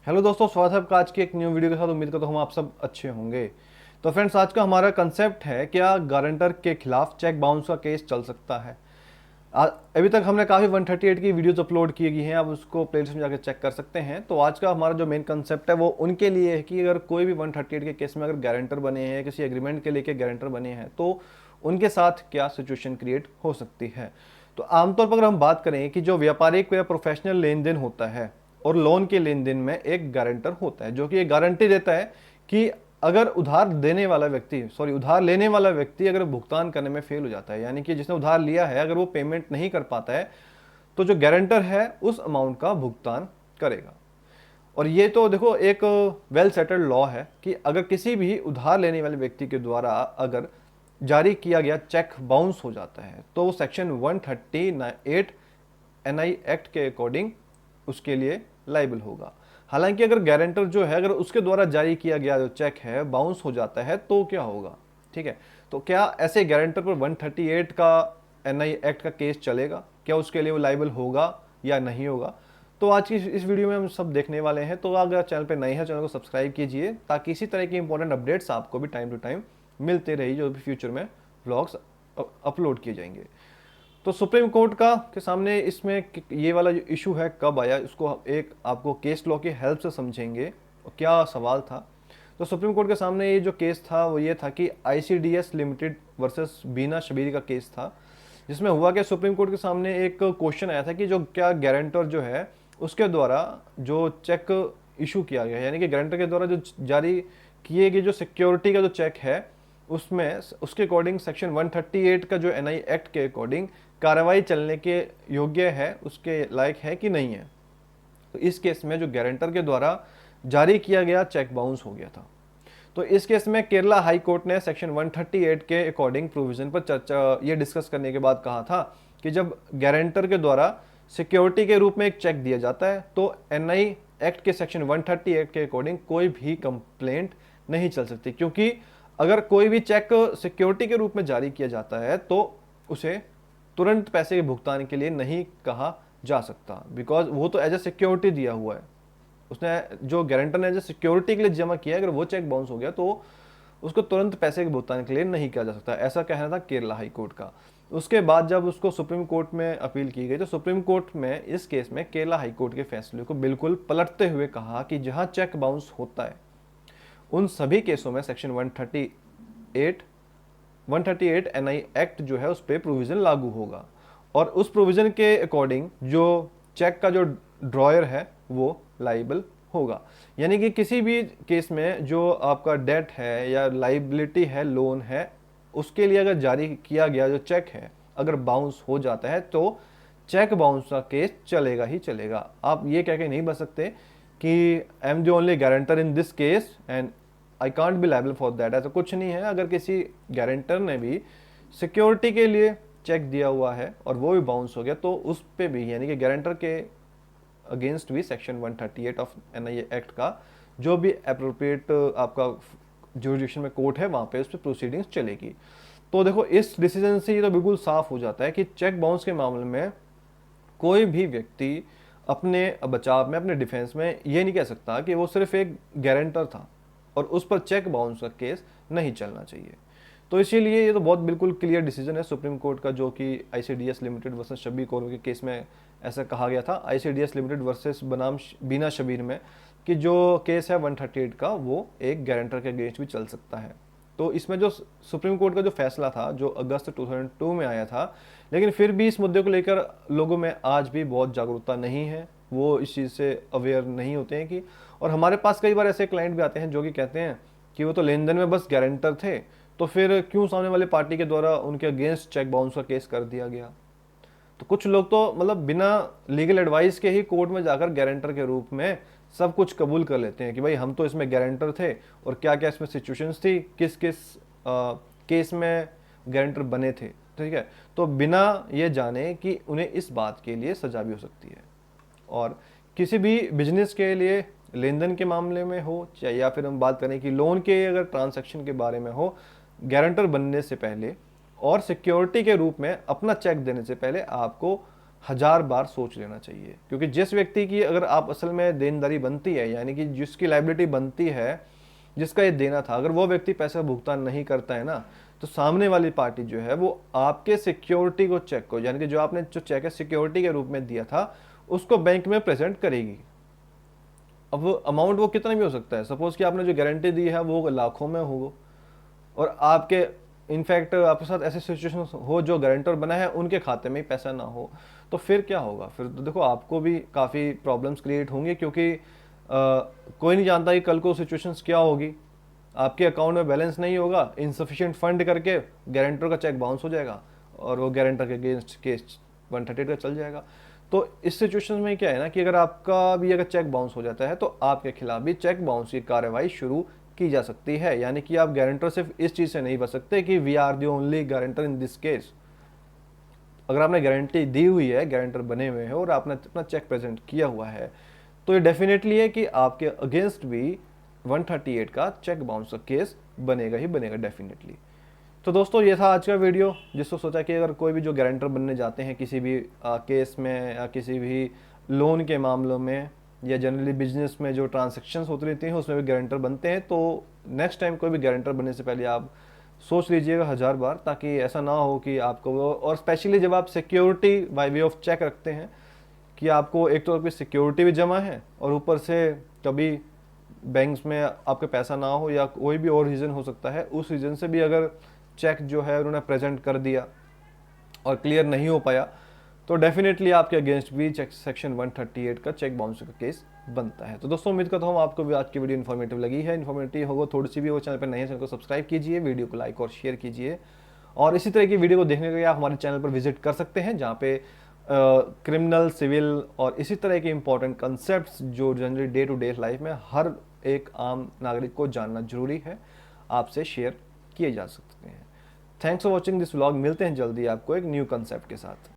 Hello दोस्तों, स्वागत है आपका आज की एक न्यू वीडियो के साथ। उम्मीद करता हूँ हम आप सब अच्छे होंगे। तो फ्रेंड्स, आज का हमारा कंसेप्ट है क्या गारंटर के खिलाफ चेक बाउंस का केस चल सकता है। अभी तक हमने काफ़ी 138 की वीडियोस अपलोड की गई हैं, आप उसको प्लेलिस्ट में जाकर चेक कर सकते हैं। तो आज का हमारा जो मेन कंसेप्ट है वो उनके लिए है कि अगर कोई भी 138 के केस में अगर गारंटर बने हैं, किसी एग्रीमेंट के लेके गारंटर बने हैं, तो उनके साथ क्या सिचुएशन क्रिएट हो सकती है। तो आमतौर पर अगर हम बात करें कि जो व्यापारिक या प्रोफेशनल लेन देन होता है और लोन के लेन देन में एक गारंटर होता है जो कि ये गारंटी देता है कि अगर उधार लेने वाला व्यक्ति अगर भुगतान करने में फेल हो जाता है, यानी कि जिसने उधार लिया है अगर वो पेमेंट नहीं कर पाता है, तो जो गारंटर है उस अमाउंट का भुगतान करेगा। और ये तो देखो एक वेल सेटल्ड लॉ है कि अगर किसी भी उधार लेने वाले व्यक्ति के द्वारा अगर जारी किया गया चेक बाउंस हो जाता है तो सेक्शन 138 एनआई एक्ट के अकॉर्डिंग उसके लिए लाइबल होगा। हालांकि अगर गारंटर जो है अगर उसके द्वारा जारी किया गया जो चेक है बाउंस हो जाता है तो क्या होगा, ठीक है। तो क्या ऐसे गारंटर पर 138 का एनआई एक्ट का केस चलेगा, क्या उसके लिए वो लाइबल होगा या नहीं होगा। तो आज की इस वीडियो में हम सब देखने वाले हैं। तो अगर चैनल पे नए हैं, चैनल को सब्सक्राइब कीजिए ताकि इसी तरह की इंपॉर्टेंट अपडेट्स आपको भी टाइम टू टाइम मिलते रही, जो भी फ्यूचर में व्लॉग्स अपलोड किए जाएंगे। तो सुप्रीम कोर्ट का के सामने इसमें ये वाला जो इशू है कब आया, उसको एक आपको केस लॉ की हेल्प से समझेंगे और क्या सवाल था। तो सुप्रीम कोर्ट के सामने ये जो केस था वो ये था कि आईसीडीएस लिमिटेड वर्सेस बीना शबीर का केस था, जिसमें हुआ कि सुप्रीम कोर्ट के सामने एक क्वेश्चन आया था कि जो क्या गारंटर जो है उसके द्वारा जो चेक इशू किया गया, यानी कि गारंटर के द्वारा जो जारी किए गए जो सिक्योरिटी का जो चेक है उसमें उसके अकॉर्डिंग सेक्शन 138 का जो एनआई एक्ट के अकॉर्डिंग कार्रवाई चलने के योग्य है, उसके लायक है कि नहीं है। तो इस केस में जो गारंटर के द्वारा जारी किया गया चेक बाउंस हो गया था। तो इस केस में केरला हाई कोर्ट ने सेक्शन 138 के अकॉर्डिंग प्रोविजन पर चर्चा ये डिस्कस करने के बाद कहा था कि जब गारंटर के द्वारा सिक्योरिटी के रूप में एक चेक दिया जाता है तो एनआई एक्ट के सेक्शन 138 के अकॉर्डिंग कोई भी कंप्लेंट नहीं चल सकती, क्योंकि अगर कोई भी चेक सिक्योरिटी के रूप में जारी किया जाता है तो उसे तुरंत पैसे के भुगतान के लिए नहीं कहा जा सकता, बिकॉज वो तो एज ए सिक्योरिटी दिया हुआ है। उसने जो गारंटर ने एज ए सिक्योरिटी के लिए जमा किया है, अगर वो चेक बाउंस हो गया तो उसको तुरंत पैसे के भुगतान के लिए नहीं किया जा सकता, ऐसा कहना था केरला हाई कोर्ट का। उसके बाद जब उसको सुप्रीम कोर्ट में अपील की गई तो सुप्रीम कोर्ट में इस केस में केरला हाई कोर्ट के फैसले को बिल्कुल पलटते हुए कहा कि जहां चेक बाउंस होता है उन सभी केसों में सेक्शन 138 एनआई एक्ट जो है उस पर प्रोविजन लागू होगा और उस प्रोविजन के अकॉर्डिंग जो चेक का जो ड्रॉयर है वो लाइबल होगा। यानी कि किसी भी केस में जो आपका डेट है या लाइबिलिटी है, लोन है, उसके लिए अगर जारी किया गया जो चेक है अगर बाउंस हो जाता है तो चेक बाउंस का केस चलेगा ही चलेगा। आप ये कह के नहीं बच सकते कि I am the only guarantor in this case and I can't be liable for that, ऐसा कुछ नहीं है। अगर किसी गारंटर ने भी सिक्योरिटी के लिए चेक दिया हुआ है और वो भी बाउंस हो गया तो उस पे भी, यानी कि गारंटर के अगेंस्ट भी सेक्शन 138 ऑफ एनआई एक्ट का जो भी अप्रोप्रिएट आपका जुरिडिक्शन में कोर्ट है वहां पे उस पर प्रोसीडिंग्स चलेगी। तो देखो इस डिसीजन से ये तो बिल्कुल साफ हो जाता है कि चेक बाउंस के मामले में कोई भी व्यक्ति अपने बचाव में, अपने डिफेंस में ये नहीं कह सकता कि वो सिर्फ एक गारंटर था और उस पर चेक बाउंस का केस नहीं चलना चाहिए। तो इसीलिए ये तो बहुत बिल्कुल क्लियर डिसीजन है सुप्रीम कोर्ट का, जो कि ICDS limited versus Shabir Kaur के केस में ऐसा कहा गया था। आईसीडीएस लिमिटेड वर्सेस बनाम बीना शबीर में कि जो केस है 138 का वो एक गारंटर के अगेंस्ट भी चल सकता है। तो इसमें जो सुप्रीम कोर्ट का जो फैसला था जो अगस्त 2002 में आया था, लेकिन फिर भी इस मुद्दे को लेकर लोगों में आज भी बहुत जागरूकता नहीं है, वो इस चीज़ से अवेयर नहीं होते हैं कि। और हमारे पास कई बार ऐसे क्लाइंट भी आते हैं जो कि कहते हैं कि वो तो लेन देन में बस गारंटर थे, तो फिर क्यों सामने वाले पार्टी के द्वारा उनके अगेंस्ट चेक बाउंस का केस कर दिया गया। तो कुछ लोग तो मतलब बिना लीगल एडवाइस के ही कोर्ट में जाकर गारंटर के रूप में सब कुछ कबूल कर लेते हैं कि भाई हम तो इसमें गारंटर थे और क्या क्या इसमें सिचुएशंस थी, किस किस केस में गारंटर बने थे, ठीक है। तो बिना ये जाने कि उन्हें इस बात के लिए सजा भी हो सकती है। और किसी भी बिजनेस के लिए लेन देन के मामले में हो चाहे, या फिर हम बात करें कि लोन के अगर ट्रांसैक्शन के बारे में हो, गारंटर बनने से पहले और सिक्योरिटी के रूप में अपना चेक देने से पहले आपको 1000 बार सोच लेना चाहिए। क्योंकि जिस व्यक्ति की अगर आप असल में देनदारी बनती है, यानी कि जिसकी लायबिलिटी बनती है, जिसका ये देना था, अगर वो व्यक्ति पैसा भुगतान नहीं करता है ना, तो सामने वाली पार्टी जो है वो आपके सिक्योरिटी को, चेक को, यानी कि जो आपने जो चेक है सिक्योरिटी के रूप में दिया था, उसको बैंक में प्रेजेंट करेगी। अब वो अमाउंट वो कितना भी हो सकता है, सपोज कि आपने जो गारंटी दी है वो लाखों में हो, और आपके इनफैक्ट आपके साथ ऐसे सिचुएशन हो जो गारंटर बना है उनके खाते में ही पैसा ना हो, तो फिर क्या होगा? फिर तो देखो आपको भी काफ़ी प्रॉब्लम्स क्रिएट होंगी, क्योंकि कोई नहीं जानता कि कल को सिचुएशंस क्या होगी। आपके अकाउंट में बैलेंस नहीं होगा, इनसफिशिएंट फंड करके गारंटर का चेक बाउंस हो जाएगा और वो गारंटर के अगेंस्ट केस 138 का चल जाएगा। तो इस सिचुएशन में क्या है ना कि अगर आपका भी अगर चेक बाउंस हो जाता है तो आपके खिलाफ भी चेक बाउंस की कार्रवाई शुरू की जा सकती है। यानी कि आप गारंटर सिर्फ इस चीज़ से नहीं बच सकते कि we are the only guarantor in this case. अगर आपने गारंटी दी हुई है, गारंटर बने हुए हैं और आपने अपना चेक प्रेजेंट किया हुआ है, तो ये डेफिनेटली है कि आपके अगेंस्ट भी 138 का चेक बाउंस का केस बनेगा ही बनेगा डेफिनेटली। तो दोस्तों ये था आज का वीडियो, जिसको सोचा कि अगर कोई भी जो गारंटर बनने जाते हैं किसी भी केस में या किसी भी लोन के मामलों में या जनरली बिजनेस में जो ट्रांजैक्शंस होती रहती हैं उसमें भी गारंटर बनते हैं, तो नेक्स्ट टाइम कोई भी गारंटर बनने से पहले आप सोच लीजिएगा 1000 बार, ताकि ऐसा ना हो कि आपको वो, और स्पेशली जब आप security by way of cheque रखते हैं कि आपको एक तो आपकी सिक्योरिटी भी जमा है और ऊपर से कभी बैंक्स में आपका पैसा ना हो या कोई भी और रीज़न हो सकता है, उस रीज़न से भी अगर चेक जो है उन्होंने प्रेजेंट कर दिया और क्लियर नहीं हो पाया, तो डेफिनेटली आपके अगेंस्ट भी चेक सेक्शन 138 का चेक बाउंस का केस बनता है। तो दोस्तों उम्मीद करता हूँ आपको भी आज की वीडियो इन्फॉर्मेटिव लगी है। इन्फॉर्मेटिव होगा थोड़ी सी भी, वो चैनल पर नहीं है, चैनल को सब्सक्राइब कीजिए, वीडियो को लाइक और शेयर कीजिए, और इसी तरह की वीडियो को देखने के लिए आप हमारे चैनल पर विजिट कर सकते हैं, जहाँ पे क्रिमिनल, सिविल और इसी तरह के इंपॉर्टेंट कंसेप्ट जो generally day to day life में हर एक आम नागरिक को जानना जरूरी है, आपसे शेयर किए जा सकते हैं। Thanks for watching this vlog. मिलते हैं जल्दी आपको एक न्यू कंसेप्ट के साथ।